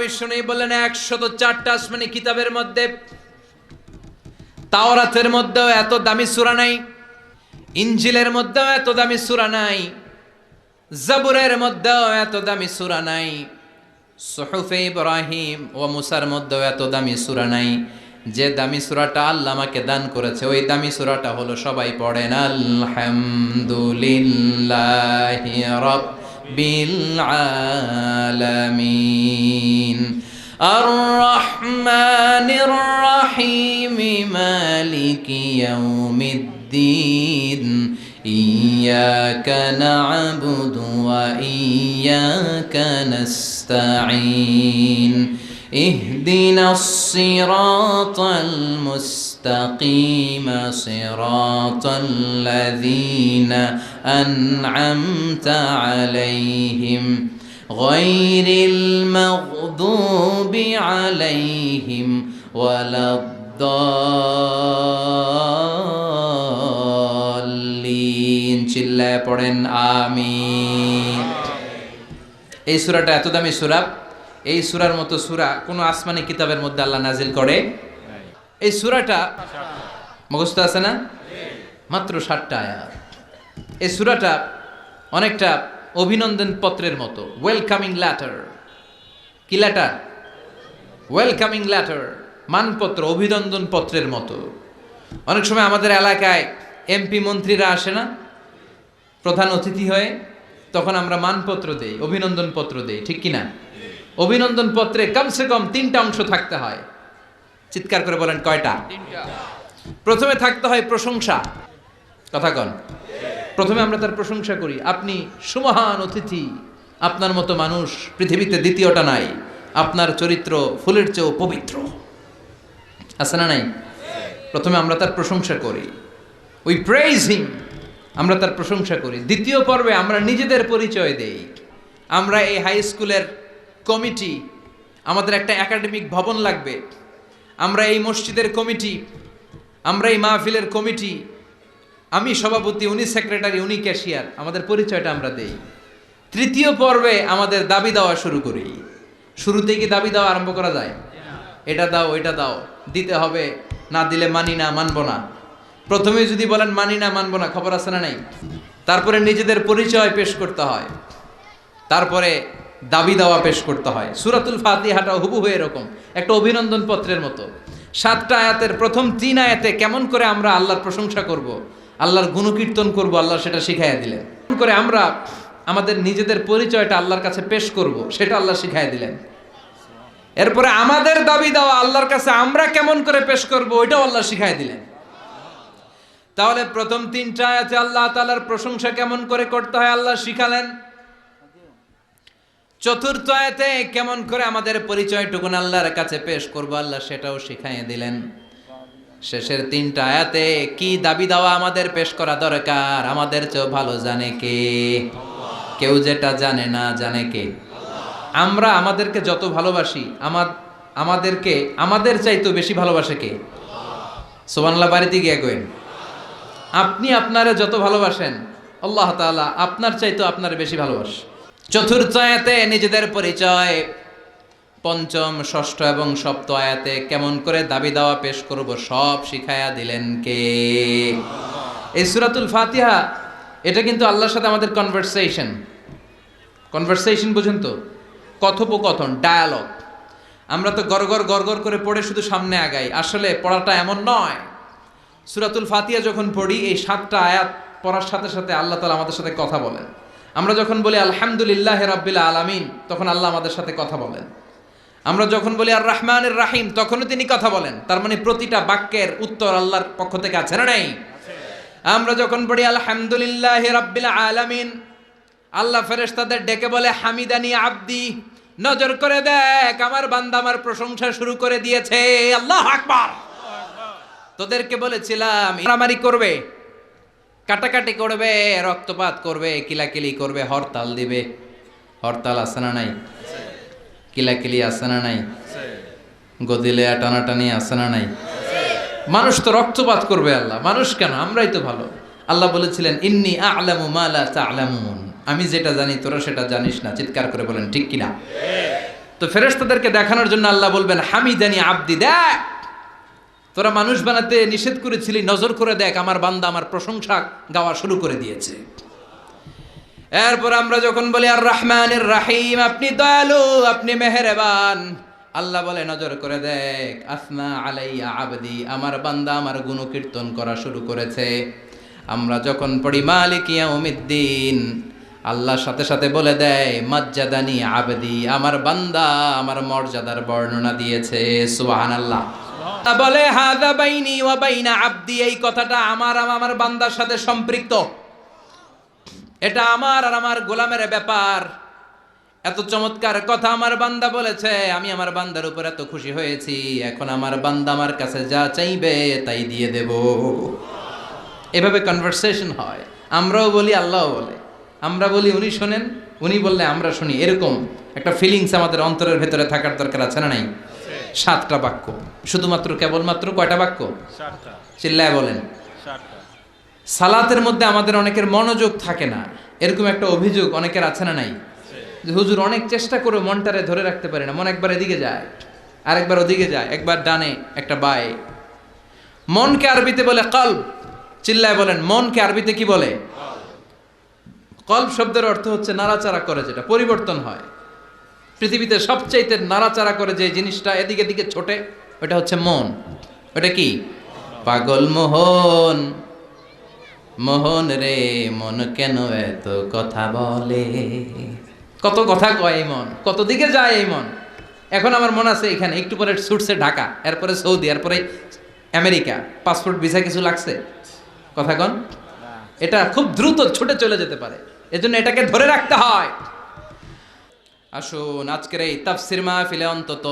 বিশ্বনবী বললেন 104টা আসমানি কিতাবের মধ্যে তাওরাতের মধ্যেও এত দামি সূরা নাই, ইনজিলের মধ্যেও এত দামি সূরা নাই, জাবুরের মধ্যেও এত দামি সূরা নাই, সুহুফে ইব্রাহিম ও মুসার মধ্যেও এত দামি সূরা নাই। যে দামি সূরাটা আল্লাহ আমাকে দান করেছে ওই দামি সূরাটা হলো, সবাই পড়েন, আলহামদুলিল্লাহি রাব্বিল আলামিন আর রহমানির রহিম মালিকি ইয়াউমিদ্দিন ইয়্যাকা না'বুদু ওয়া ইয়্যাকা নাস্তাঈন ইহদিনাস সিরাতাল মুস্তাকিম সিরাতাল লাযীনা আন'আমতা আলাইহিম গায়রিল মাগদুবি আলাইহিম ওয়ালাদ-দাল্লিন। চিল্লায়ে পড়েন আমিন। এই সূরাটা এত দামি সূরা, এই সূরার মতো সূরা কোনো আসমানি কিতাবের মধ্যে আল্লাহ নাজিল করে এই সূরাটা মুখস্থ আছে না? মাত্র 7টা আয়াত। এই সূরাটা অনেকটা অভিনন্দন পত্রের মতো, ওয়েলকামিং লেটার। কি লেটার? ওয়েলকামিং লেটার, মানপত্র, অভিনন্দন পত্রের মতো। অনেক সময় আমাদের এলাকায় এমপি মন্ত্রীরা আসে না প্রধান অতিথি হয়ে, তখন আমরা মানপত্র দেই, অভিনন্দন পত্র দেই, ঠিক কিনা? অভিনন্দন পত্রে কমসে কম 3টা অংশ থাকতে হয়। চিৎকার করে বলেন কয়টা? 3টা। প্রথমে থাকতে হয় প্রশংসা। কথা কন। প্রথমে আমরা তার প্রশংসা করি, আপনি সুমহান অতিথি, আপনার মতো মানুষ পৃথিবীতে দ্বিতীয়টা নাই, আপনার চরিত্র ফুলের চেয়েও পবিত্র। আছে না নাই? প্রথমে আমরা তার প্রশংসা করি, উই প্রেইজ হিম, আমরা তার প্রশংসা করি। দ্বিতীয় পর্বে আমরা নিজেদের পরিচয় দেই। আমরা এই হাই স্কুলের কমিটি, আমাদের একটা একাডেমিক ভবন লাগবে, আমরা এই মসজিদের কমিটি, আমরা এই মাহফিলের কমিটি, আমি সভাপতি, উনি সেক্রেটারি, উনি ক্যাশিয়ার, আমাদের পরিচয়টা আমরা দেই। তৃতীয় পর্বে আমাদের দাবি দেওয়া শুরু করি। শুরুতে কি দাবি দেওয়া আরম্ভ করা যায়? এটা দাও, এটা দাও, দিতে হবে, না দিলে মানি না, মানবো না। প্রথমে যদি বলেন মানি না, মানবো না, খবর আছে না নাই? তারপরে নিজেদের পরিচয় পেশ করতে হয়, তারপরে দাবি দেওয়া পেশ করতে হয়। সূরাতুল ফাতিহাটা হুবহু এরকম একটা অভিনন্দন পত্রের মতো। 7টা আয়াতের প্রথম 3 আয়াতে কেমন করে আমরা আল্লাহর প্রশংসা করব, আল্লাহর গুণকীর্তন করব, আল্লাহ সেটা শিখাইয়া দিলেন। কেমন করে আমরা আমাদের নিজেদের পরিচয়টা আল্লাহর কাছে পেশ করব, সেটা আল্লাহ শিখাইয়া দিলেন। এরপরে আমাদের দাবি দেওয়া আল্লাহর কাছে আমরা কেমন করে পেশ করব, ওইটাও আল্লাহ শিখাইয়া দিলেন। তাহলে প্রথম 3টা আয়াতে আল্লাহ তাআলার প্রশংসা কেমন করে করতে হয় আল্লাহ শিখালেন। চতুর্থ আয়াতে কেমন করে আমাদের পরিচয়টুকুন আল্লাহর কাছে পেশ করব আল্লাহ সেটাও শিখাইয়ে দিলেন। শেষের 3টা আয়াতে কি দাবি দেওয়া আমাদের পেশ করা দরকার, আমাদের চেয়েও ভালো জানে কে? কেউ যেটা জানে না, জানে কে? আমরা আমাদেরকে যত ভালোবাসি, আমাদেরকে আমাদের চাইতেও বেশি ভালোবাসে কে? সুবহানাল্লাহ, বাড়িতে গিয়ে কইন। আপনি আপনারে যত ভালোবাসেন আল্লাহ তাআলা আপনার চাইতেও আপনারে বেশি ভালোবাসে। চতুর্থ আয়াতে নিজেদের পরিচয়, পঞ্চম, ষষ্ঠ এবং সপ্তম আয়াতে কেমন করে দাবি দাওয়া পেশ করব সব শিখায়া দিলেন কে? এই সূরাতুল ফাতিহা, এটা কিন্তু আল্লাহর সাথে আমাদের কনভারসেশন বুঝেন তো, কথোপকথন, ডায়ালগ। আমরা তো গড়গড় গড়গড় করে পড়ে শুধু সামনে আগাই, আসলে পড়াটা এমন নয়। সূরাতুল ফাতিহা যখন পড়ি, এই 7টা আয়াত পড়ার সাথে সাথে আল্লাহ তাআলা আমাদের সাথে কথা বলেন। আমরা যখন বলি আলহামদুলিল্লাহি রাব্বিল আলামিন, তখন আল্লাহ আমাদের সাথে কথা বলেন। আমরা যখন বলি আর রহমানির রহিম, তখনও তিনি কথা বলেন। তার মানে প্রতিটা বাক্যের উত্তর আল্লাহর পক্ষ থেকে আছে না নাই? আমরা যখন পড়ি আলহামদুলিল্লাহি রাব্বিল আলামিন, আল্লাহ ফেরেশতাদের ডেকে বলে হামিদানি আব্দি, নজর করে দেখ আমার বান্দা আমার প্রশংসা শুরু করে দিয়েছে, আল্লাহু আকবার। তোদেরকে বলেছিলাম মারামারি করবে, কাটাকাটি করবে, রক্তপাত করবে, কিলাকিলি করবে, হরতাল দিবে। হরতাল আছে না নাই? কিলাকিলি আছে না নাই? গদিলে টানাটানি আছে না নাই? মানুষ তো রক্তপাত করবে আল্লাহ, মানুষ কেন, আমরাই তো ভালো। আল্লাহ বলেছিলেন ইন্নী আ'লামু মা লা তা'লামুন, আমি যেটা জানি তোরা সেটা জানিস না। চিৎকার করে বলেন ঠিক কিনা? তো ফেরেশতাদেরকে দেখানোর জন্য আল্লাহ বলবেন হামিদানি আব্দি, দেখ তোরা মানুষ বানাতে নিষেধ করেছিলি, নজর করে দেখ আমার বান্দা আমার প্রশংসা গাওয়া শুরু করে দিয়েছে। এরপর আমরা যখন বলি আর রহমানির রাহিম, আপনি দয়ালু, আপনি মেহেরবান, আল্লাহ বলে নজর করে দেখ আসনা আলাইয়া আবদি, আমার বান্দা আমার গুণকীর্তন করা শুরু করেছে। আমরা যখন পড়ি মালিক ইয়াউমিদ্দিন, আল্লাহর সাথে সাথে বলে দেয় মাজ্জাদানি আবদি, আমার বান্দা আমার মর্যাদার বর্ণনা দিয়েছে। সুবহানাল্লাহ। বলে হাযা বাইনি ওয়া বাইনা আবদি, এই কথাটা আমার বান্দার সাথে সম্পৃক্ত, এটা আমার আর আমার গোলামের ব্যাপার। এত চমৎকার কথা আমার বান্দা বলেছে, আমি আমার বান্দার উপর এত খুশি হয়েছি, এখন আমার বান্দা আমার কাছে যা চাইবে তাই দিয়ে দেব। এভাবে কনভারসেশন হয়, আমরাও বলি আল্লাহও বলে, আমরা বলি উনি শোনেন, উনি বললে আমরা শুনি, এরকম একটা ফিলিংস আমাদের অন্তরের ভেতরে থাকার দরকার আছে না নাই? 7টা বাক্য, শুধুমাত্র কেবলমাত্র কয়টা বাক্য? চিল্লায় বলেন। সালাতের মধ্যে আমাদের অনেকের মনোযোগ থাকে না, এরকম একটা অভিযোগ অনেকের আছে না নাই? যে হুজুর অনেক চেষ্টা করে মনটারে ধরে রাখতে পারে না, মন একবার এদিকে যায় আরেকবার ওদিকে যায়, একবার ডানে একটা বায়ে। মনকে আরবিতে বলে কলব। চিল্লায় বলেন, মনকে আরবিতে কি বলে? কলব শব্দের অর্থ হচ্ছে নাড়াচাড়া করে, যেটা পরিবর্তন হয়। পৃথিবীতে সবচাইতে নাড়াচাড়া করে যে জিনিসটা এদিকে দিকে ছোটে, ওটা হচ্ছে মন। ওটা কি? পাগল মোহন, মোহন রে মন কেন এত কথা বলে, কত কথা কয় এই মন, কত দিকে যায় এই মন। এখন আমার মন আছে এখানে, একটু পরে ছুটছে ঢাকা, এরপরে সৌদি, এরপরে আমেরিকা, পাসপোর্ট ভিসা কিছু লাগছে, কথা কন। এটা খুব দ্রুত ছুটে চলে যেতে পারে, এজন্য এটাকে ধরে রাখতে হয়। আসুন আজকের এই তাফসির মাহফিলে অন্তত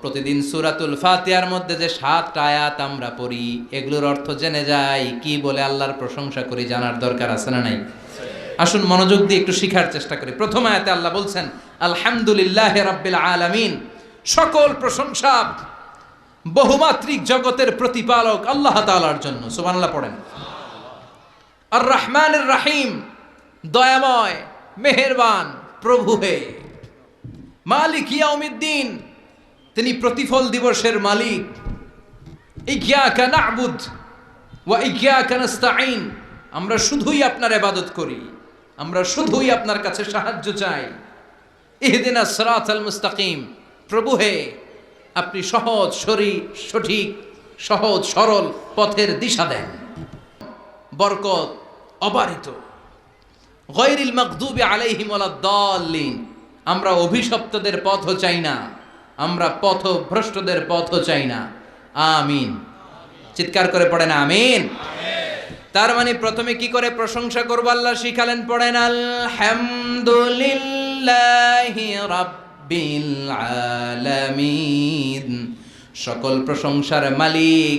প্রতিদিন সূরাতুল ফাতিহার মধ্যে যে 7টা আয়াত আমরা পড়ি, এগুলোর অর্থ জেনে যাই, কি বলে আল্লাহর প্রশংসা করি, জানার দরকার আছে না নাই? আসুন মনোযোগ দিয়ে একটু শিখার চেষ্টা করি। প্রথম আয়াতে আল্লাহ বলছেন আলহামদুলিল্লাহি রাব্বিল আলামিন, সকল প্রশংসা বহুমাত্রিক জগতের প্রতিপালক আল্লাহ তাআলার জন্য। সুবহানাল্লাহ পড়েন। আর রহমানির রাহিম, দয়াময় মেহেরবান প্রভু হে। মালিক ইয়াউমিদ্দিন, তিনি প্রতিফল দিবসের মালিক। ইয়্যাকা না'বুদ ওয়া ইয়্যাকা নাস্তাঈন, আমরা শুধুই আপনার ইবাদত করি, আমরা শুধুই আপনার কাছে সাহায্য চাই। ইহদিনাস সিরাতাল মুস্তাকিম, প্রভু হে আপনি সহজ সঠিক সহজ সরল পথের দিশা দেন, বরকত অবারিত। গায়রিল মাগদুবি আলাইহিম ওয়ালাদ-দাল্লিন, আমরা অভিশপ্তদের পথও চাই না, আমরা পথভ্রষ্টদের পথও চাই না। আমিন। চিৎকার করে পড়েন আমিন। তার মানে প্রথমে কি করে প্রশংসা করব আল্লাহ শিখালেন, পড়েন আলহামদুলিল্লাহি রাব্বিল আলামিন, সকল প্রশংসার মালিক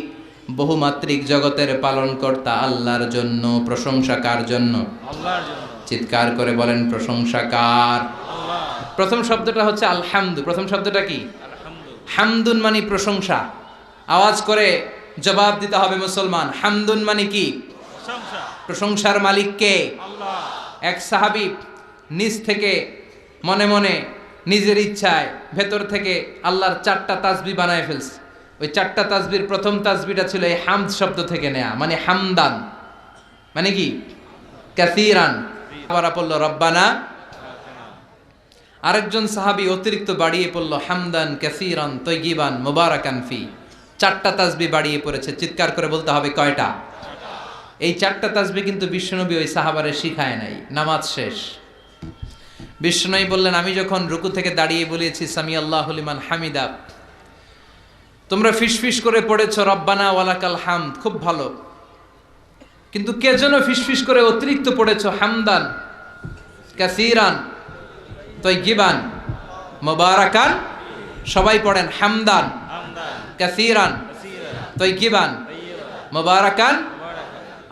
বহুমাত্রিক জগতের পালনকর্তা আল্লাহর জন্য। প্রশংসা কার জন্য? আল্লাহর জন্য। চিৎকার করে বলেন প্রশংসা কার? আল্লাহ। প্রথম শব্দটা হচ্ছে আলহামদু। প্রথম শব্দটা কি? হামদুন মানে প্রশংসা। আওয়াজ করে জবাব দিতে হবে মুসলমান, হামদুন মানে কি? প্রশংসার মালিক কে? আল্লাহ। এক সাহাবী নিজ থেকে মনে মনে নিজের ইচ্ছায় ভেতর থেকে আল্লাহর 4টা তাসবিহ বানায় ফেলছে। ওই 4টা তাসবির প্রথম তাসবিহটা ছিল এই হামদ শব্দ থেকে নেয়া, মানে হামদান মানে কি? কাসীরান। আবার পড়ল রব্বানা। আরেকজন সাহাবী অতিরিক্ত বাড়িয়ে পড়ল হামদান কাসীরান তাইয়িবান মুবারাকান ফি। 4টা তাসবিহ বাড়িয়ে পড়েছে। চিৎকার করে বলতে হবে কয়টা? এই 4টা তাসবিহ কিন্তু বিশ্বনবী ওই সাহাবারে শিখায় নাই। নামাজ শেষ বিশ্বনবী বললেন, আমি যখন রুকু থেকে দাঁড়িয়ে বলেছি সামি আল্লাহু লিমান হামিদা, তোমরা ফিসফিস করে পড়েছো রব্বানা ওয়ালাকাল হামদ, খুব ভালো, কিন্তু কে যেন ফিসফিস করে অতিরিক্ত পড়েছো হামদান কাসীরান তাইয়িবান মুবারাকান। সবাই পড়েন হামদান কাসীরান তাইয়িবান মুবারাকান।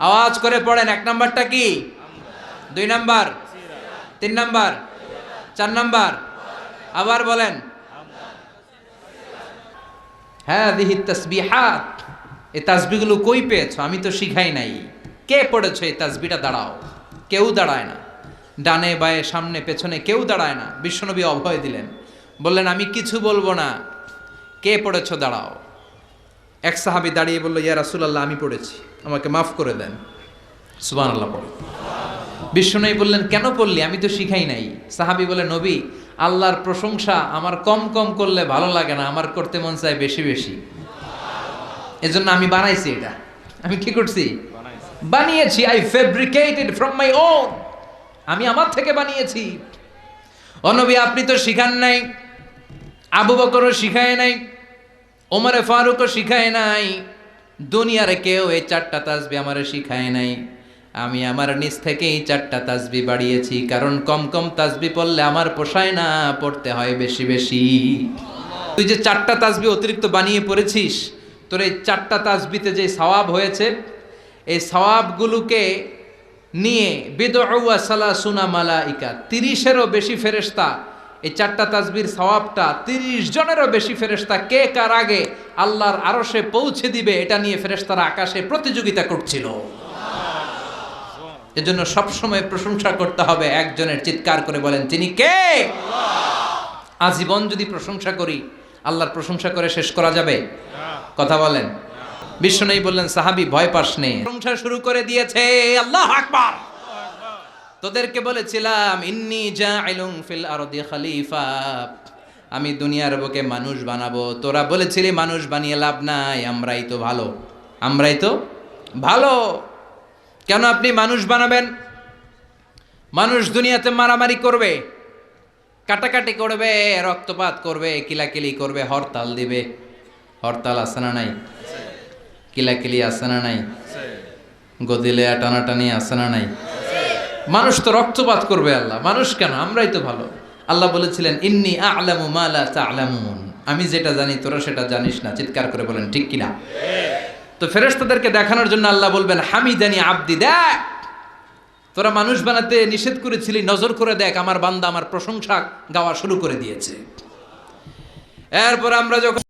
আওয়াজ করে পড়েন। 1 নাম্বারটা কি? 2 নাম্বার, 3 নাম্বার, 4 নাম্বার। আবার বলেন হাযিহি তাসবিহাত, এই তাসবিহগুলো কই পেয়েছো? আমি তো শিখাই নাই। কে পড়েছো এই তাসবিহটা? দাঁড়াও। কেউ দাঁড়ায় না, ডানে বায়ে সামনে পেছনে কেউ দাঁড়ায় না। বিশ্বনবী অভয় দিলেন, বললেন আমি কিছু বলবো না, কে পড়েছ দাঁড়াও। এক সাহাবী দাঁড়িয়ে বলল, ইয়া রাসূলুল্লাহ আমি পড়েছি, আমাকে মাফ করে দেন। সুবহানাল্লাহ পড়ে। বিশ্বনবী বললেন কেন পড়লি, আমি তো শিখাই নাই। সাহাবী বলে, নবী আল্লাহর প্রশংসা আমার কম কম করলে ভালো লাগে না, আমার করতে মন চায় বেশি বেশি, এজন্য আমি বানাইছি এটা। আমি কি করছি? বানিয়েছি। I fabricated from my own, আমি আমার থেকে বানিয়েছি। ও নবী আপনি তো শিখান নাই, আবু বকরও শিখায় নাই, ওমরে ফারুকও শিখায় নাই, দুনিয়ার কেউ এই 4টা তাসবিহ আমারে শিখায় নাই। আমি আমার নিজ থেকেই 4টা তাসবিহ বাড়িয়েছি, কারণ কম কম তাসবিহ পড়লে আমার পোষায় না, পড়তে হয় বেশি বেশি। তুই যে 4টা তাসবিহ অতিরিক্ত বানিয়ে পড়েছিস, তোর এই 4টা তাসবিহতে যে সওয়াব হয়েছে, এই সওয়াবগুলোকে নিয়ে বিদউ ওয়া সালাসুনা মালাইকা, 30-এরও বেশি ফেরেশতা এই 4টা তাসবিহর সওয়াবটা 30 জনেরও বেশি ফেরেশতা কে কার আগে আল্লাহর আরশে পৌঁছে দিবে, এটা নিয়ে ফেরেশতারা আকাশে প্রতিযোগিতা করছিল। এজন্য সবসময় প্রশংসা করতে হবে একজনের। চিৎকার করে বলেন তিনি কে? আল্লাহ। আজীবন যদি প্রশংসা করি, আল্লাহর প্রশংসা করে শেষ করা যাবে? কথা বলেন। বিশ্বনবী বললেন, সাহাবী ভয় পাস নে, প্রশংসা শুরু করে দিয়েছে। আল্লাহু আকবার। তোদেরকে বলেছিলাম ইন্নী জাইলুন ফিল আরদি খলিফা, আমি দুনিয়ার বুকে মানুষ বানাবো। তোরা বলেছিলি মানুষ বানিয়ে লাভ নাই, আমরাই তো ভালো, আমরাই তো ভালো। কেন আপনি মানুষ বানাবেন? মানুষ দুনিয়াতে মারামারি করবে, কাটাকাটি করবে, রক্তপাত করবে, কিলাকিলি করবে, হরতাল দিবে। হরতাল আছে না নাই? কিলাকিলি আছে না নাই? গদিলে টানাটানি আছে না নাই? মানুষ তো রক্তপাত করবে। আল্লাহ মানুষ কেন, আমরাই তো ভালো। আল্লাহ বলেছিলেন ইন্নী আ'লামু মা লা তা'লামুন, আমি যেটা জানি তোরা সেটা জানিস না। চিৎকার করে বলেন ঠিক কিনা? তো ফেরেশতাদেরকে দেখানোর জন্য আল্লাহ বলবেন হামিদানি আব্দি, দেখ তোরা মানুষ বানাতে নিষেধ করেছিলি, নজর করে দেখ আমার বান্দা আমার প্রশংসা গাওয়া শুরু করে দিয়েছে। এরপর আমরা যখন